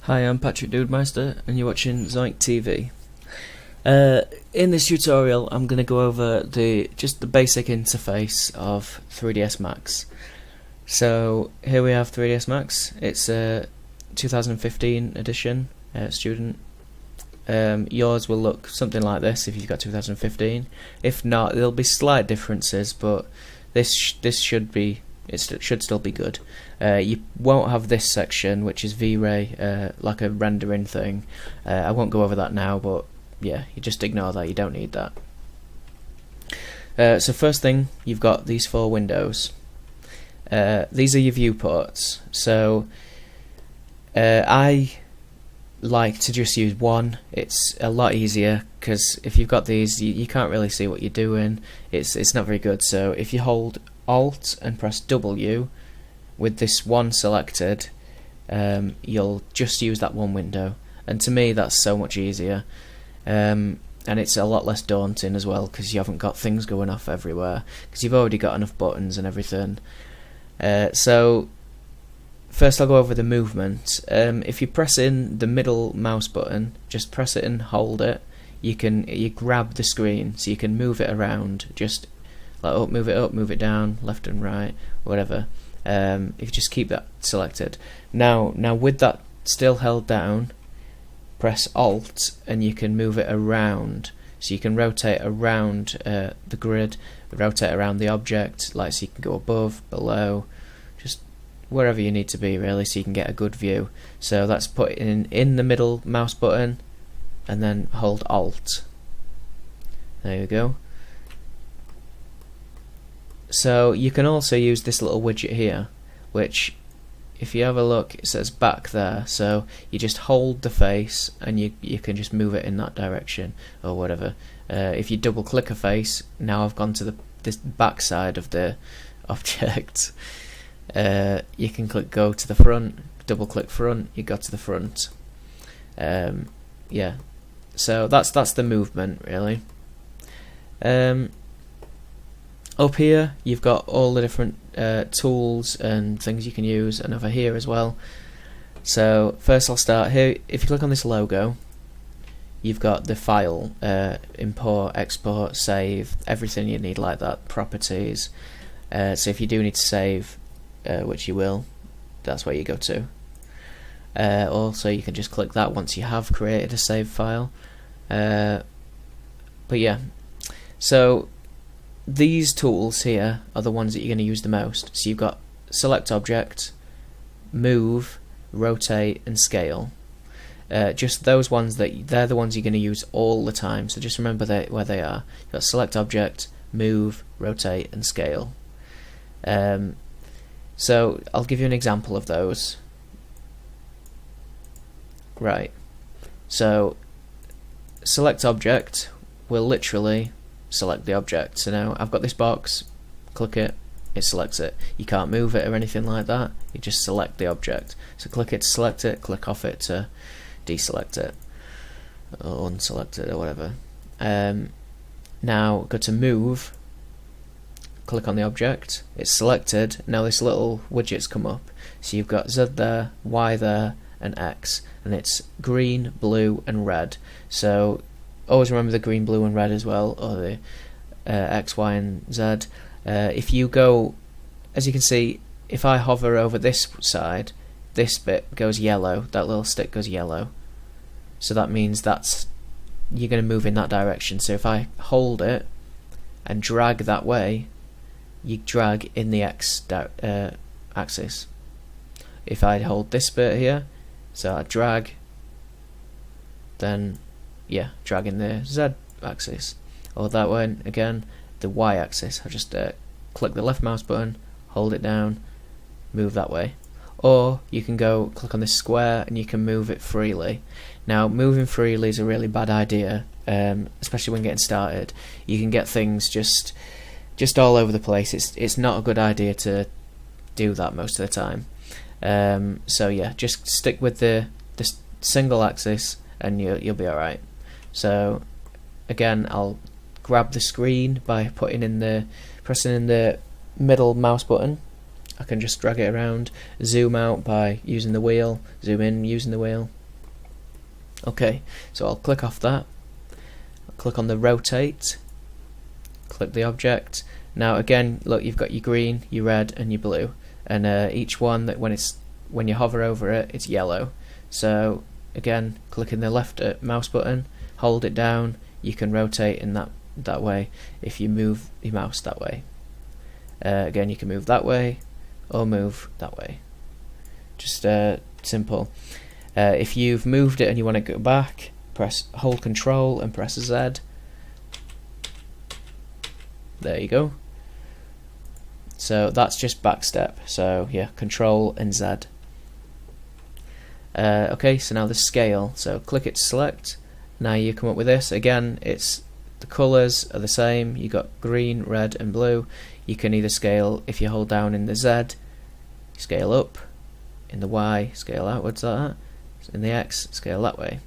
Hi, I'm Patrick Dudemeister and you're watching ZoyncTV. In this tutorial I'm going to go over just the basic interface of 3ds Max. So here we have 3ds Max. It's a 2015 edition, student. Yours will look something like this if you've got 2015. If not, there'll be slight differences, but this should still be good. You won't have this section, which is V-Ray, like a rendering thing. I won't go over that now, but yeah, you just ignore that, you don't need that. So first thing, you've got these four windows. These are your viewports. So I like to just use one. It's a lot easier, because if you've got these, you can't really see what you're doing. It's not very good. So if you hold Alt and press W with this one selected, you'll just use that one window, and to me that's so much easier, and it's a lot less daunting as well, because you haven't got things going off everywhere, because you've already got enough buttons and everything. So first I'll go over the movement. If you press in the middle mouse button, just press it and hold it, you grab the screen, so you can move it around, just like move it up, move it down, left and right, whatever. If you just keep that selected. Now with that still held down, press Alt and you can move it around. So you can rotate around the grid, rotate around the object, like so you can go above, below, just wherever you need to be really, so you can get a good view. So that's put in the middle mouse button, and then hold Alt. There you go. So you can also use this little widget here, which if you have a look, it says back there, so you just hold the face and you can just move it in that direction or whatever. If you double click a face, now I've gone to this back side of the object. You can go to the front, double click front, you go to the front. Yeah, so that's the movement really. Up here you've got all the different tools and things you can use, and over here as well. So first I'll start here. If you click on this logo, you've got the file, import, export, save, everything you need like that, properties. So if you do need to save, which you will, that's where you go to. Also you can just click that once you have created a save file. But yeah, so these tools here are the ones that you're going to use the most. So you've got select object, move, rotate and scale. Just those ones, they're the ones you're going to use all the time, so just remember where they are. You've got select object, move, rotate and scale. So I'll give you an example of those. Right, so select object will literally select the object. So now I've got this box, click it, it selects it. You can't move it or anything like that, you just select the object. So click it to select it, click off it to deselect it or unselect it or whatever. Now go to move, click on the object, it's selected. Now this little widget's come up, so you've got Z there, Y there and X, and it's green, blue and red. So always remember the green, blue and red as well, or the X, Y and Z. If you go, as you can see, if I hover over this side, this bit goes yellow, that little stick goes yellow, so that means you're going to move in that direction. So if I hold it and drag that way, you drag in the X axis. If I hold this bit here, so I drag, then yeah, drag in the Z axis, or that one again, the Y axis. I just click the left mouse button, hold it down, move that way. Or you can go click on this square and you can move it freely. Now moving freely is a really bad idea, especially when getting started. You can get things just all over the place. It's not a good idea to do that most of the time. So yeah, just stick with the single axis and you'll be alright. So again, I'll grab the screen by pressing in the middle mouse button, I can just drag it around, zoom out by using the wheel, zoom in using the wheel. Okay, so I'll click off that, I'll click on the rotate, click the object. Now again, look, you've got your green, your red and your blue, and each one that when you hover over it, it's yellow. So again, clicking the left mouse button, hold it down, you can rotate in that way if you move your mouse that way. Again, you can move that way or move that way. Just simple. If you've moved it and you want to go back, hold Control and press Z. There you go. So that's just back step. So yeah, Control and Z. Okay, so now the scale. So click it to select. Now you come up with this. Again, it's the colours are the same. You got green, red, and blue. You can either scale if you hold down in the Z, scale up. In the Y, scale outwards like that. In the X, scale that way.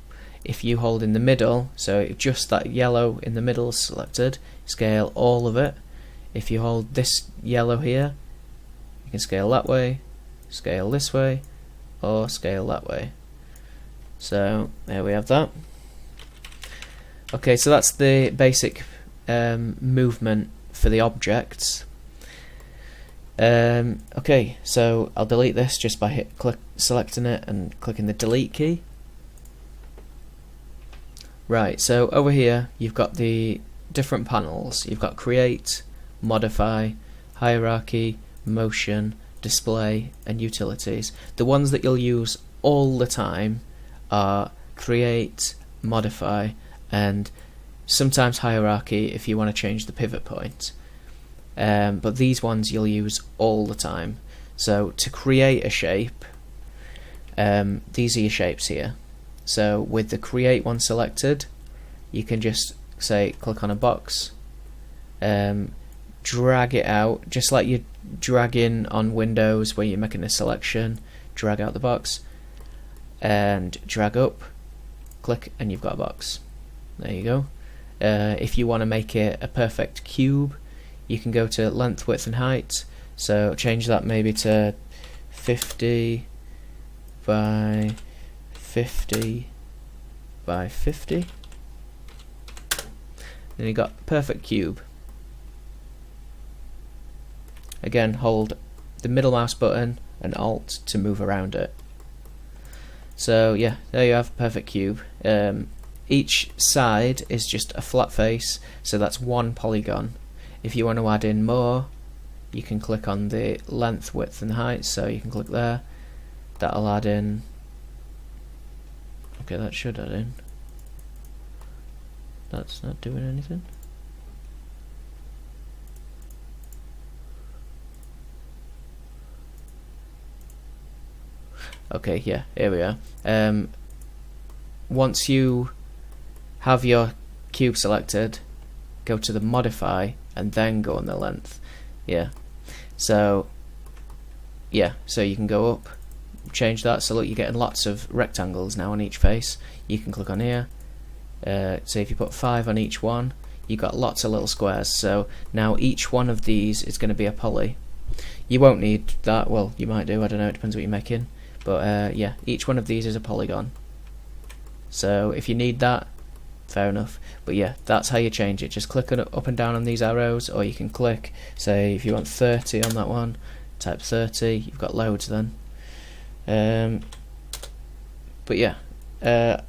If you hold in the middle, so just that yellow in the middle is selected, scale all of it. If you hold this yellow here, you can scale that way, scale this way, or scale that way. So there we have that. Okay, so that's the basic movement for the objects. Okay, so I'll delete this just by selecting it and clicking the delete key. Right, so over here you've got the different panels. You've got create, modify, hierarchy, motion, display and utilities. The ones that you'll use all the time are create, modify and sometimes hierarchy if you want to change the pivot point. But these ones you'll use all the time. So to create a shape, these are your shapes here. So with the create one selected, you can just say click on a box, drag it out just like you drag in on Windows where you're making a selection, drag out the box and drag up, click and you've got a box. There you go. If you want to make it a perfect cube, you can go to length, width and height, so change that maybe to 50 by 50 by 50. Then you got perfect cube. Again, hold the middle mouse button and Alt to move around it. So yeah, there you have perfect cube. Each side is just a flat face, so that's one polygon. If you want to add in more, you can click on the length, width and height, so you can click there. That'll add in. Okay, that should add in. That's not doing anything. Okay, yeah, here we are. Once you have your cube selected, go to the modify and then go on the length. Yeah, so you can go up, change that. So look, you're getting lots of rectangles now on each face. You can click on here. So if you put 5 on each one, you got lots of little squares. So now each one of these is going to be a poly. You won't need that. Well, you might do. I don't know. It depends what you're making. But yeah, each one of these is a polygon. So if you need that, fair enough. But yeah, that's how you change it. Just click up and down on these arrows, or you can click, say if you want 30 on that one, type 30. You've got loads then. But yeah, that's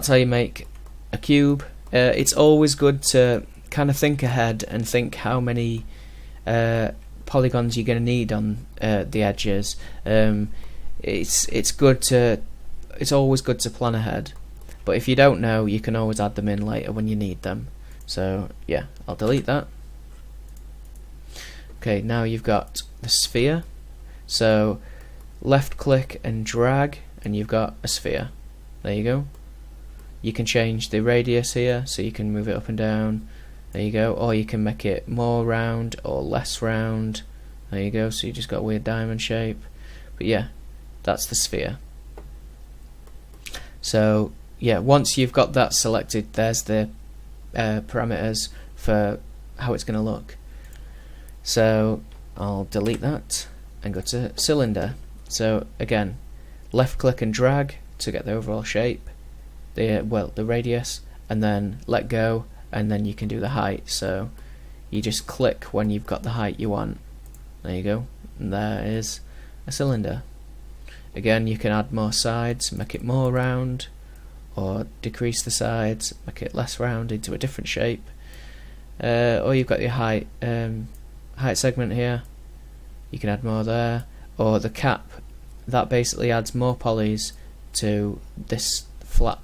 how you make a cube. It's always good to kind of think ahead and think how many polygons you're going to need on the edges. It's always good to plan ahead, but if you don't know, you can always add them in later when you need them. So yeah, I'll delete that. Okay, now you've got the sphere. So left click and drag and you've got a sphere. There you go. You can change the radius here, so you can move it up and down. There you go. Or you can make it more round or less round. There you go. So you just got a weird diamond shape. But yeah, that's the sphere. So yeah, once you've got that selected, there's the parameters for how it's going to look. So I'll delete that and go to cylinder. So again, left click and drag to get the overall shape, the radius, and then let go, and then you can do the height. So you just click when you've got the height you want. There you go, and there is a cylinder. Again, you can add more sides, make it more round, or decrease the sides, make it less round into a different shape. Or you've got your height segment here, you can add more there, or the cap, that basically adds more polys to this flat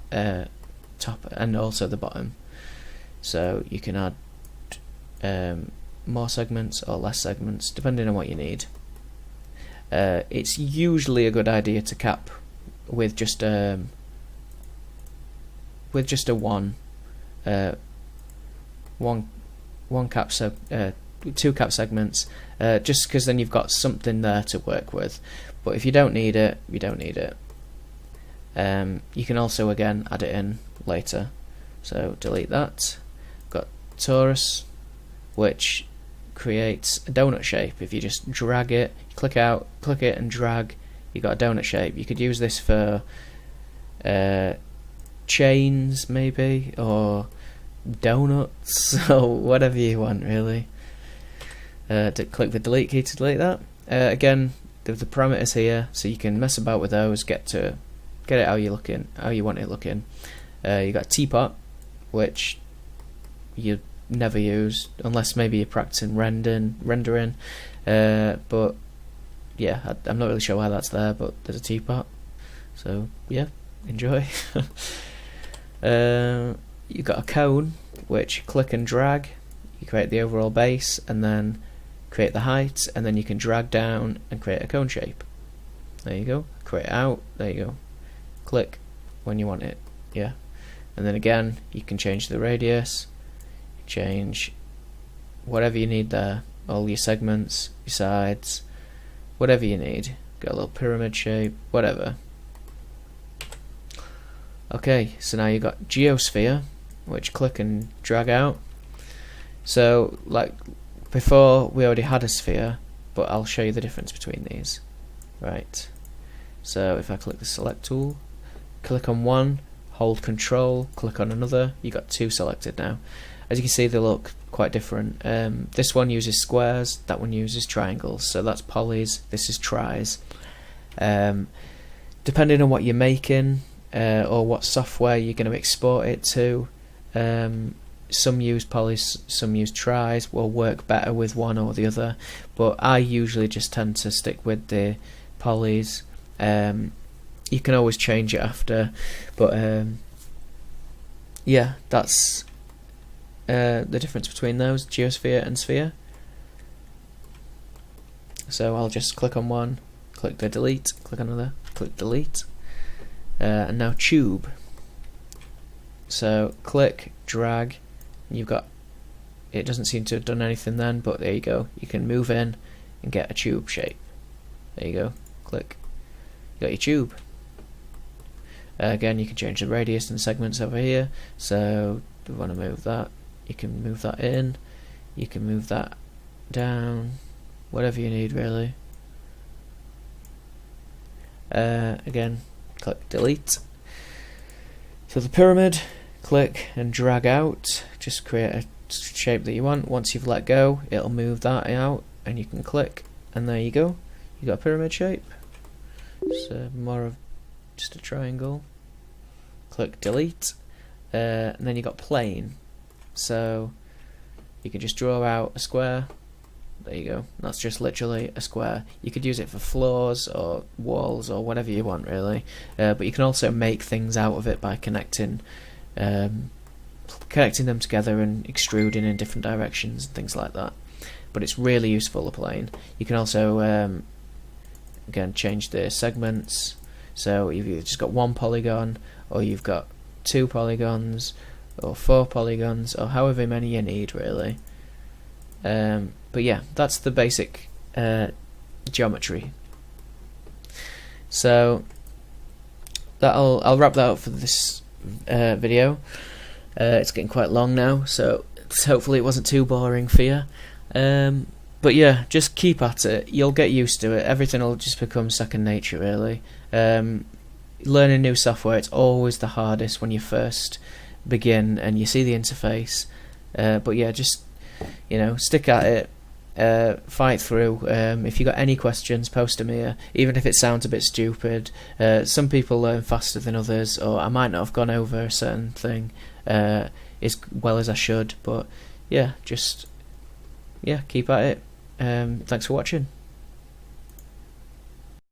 top and also the bottom. So you can add more segments or less segments depending on what you need. It's usually a good idea to cap with just a two cap segments, just because then you've got something there to work with. But if you don't need it, you don't need it. You can also again add it in later. So delete that. Got torus, which creates a donut shape. If you just drag it, click it and drag, you got a donut shape. You could use this for chains maybe, or donuts, or whatever you want really. Click the delete key to delete that. Again, there's the parameters here, so you can mess about with those, get it how you want it looking. You got teapot, which you never use unless maybe you're practicing rendering. But yeah, I'm not really sure why that's there, but there's a teapot. So yeah, enjoy. You got a cone, which click and drag, you create the overall base, and then create the height, and then you can drag down and create a cone shape. There you go. Create it out. There you go. Click when you want it. Yeah. And then again, you can change the radius, change whatever you need there, all your segments, your sides, whatever you need. Got a little pyramid shape, whatever. Okay, so now you've got geosphere, which click and drag out. So like before, we already had a sphere, but I'll show you the difference between these. Right, so if I click the select tool, click on one, hold control, click on another, you got two selected now. As you can see, they look quite different. This one uses squares, that one uses triangles, so that's polys, this is tris. Depending on what you're making, or what software you're going to export it to, some use polys, some use tris, will work better with one or the other, but I usually just tend to stick with the polys. You can always change it after, but yeah, that's the difference between those, geosphere and sphere. So I'll just click on one, click the delete, click on another, click delete, and now tube. So click, drag, you've got, it doesn't seem to have done anything then, but there you go, you can move in and get a tube shape. There you go, click, you got your tube. Again, you can change the radius and segments over here, so if you want to move that, you can move that in, you can move that down, whatever you need really. Again, click delete. So the pyramid, click and drag out, just create a shape that you want. Once you've let go, it'll move that out, and you can click, and there you go, you got a pyramid shape. So more of just a triangle. Click delete, and then you got plane. So you can just draw out a square. There you go. That's just literally a square. You could use it for floors or walls or whatever you want really, but you can also make things out of it by connecting them together and extruding in different directions and things like that. But it's really useful, a plane. You can also again change the segments, so you've either just got one polygon, or you've got 2 polygons, or 4 polygons, or however many you need really. But yeah, that's the basic geometry. So I'll wrap that up for this video. It's getting quite long now, so hopefully it wasn't too boring for you. But yeah, just keep at it. You'll get used to it. Everything will just become second nature, really. Learning new software, it's always the hardest when you first begin and you see the interface. But yeah, just stick at it. Fight through. If you got any questions, post them here. Even if it sounds a bit stupid, some people learn faster than others, or I might not have gone over a certain thing as well as I should. But yeah, just keep at it. Thanks for watching.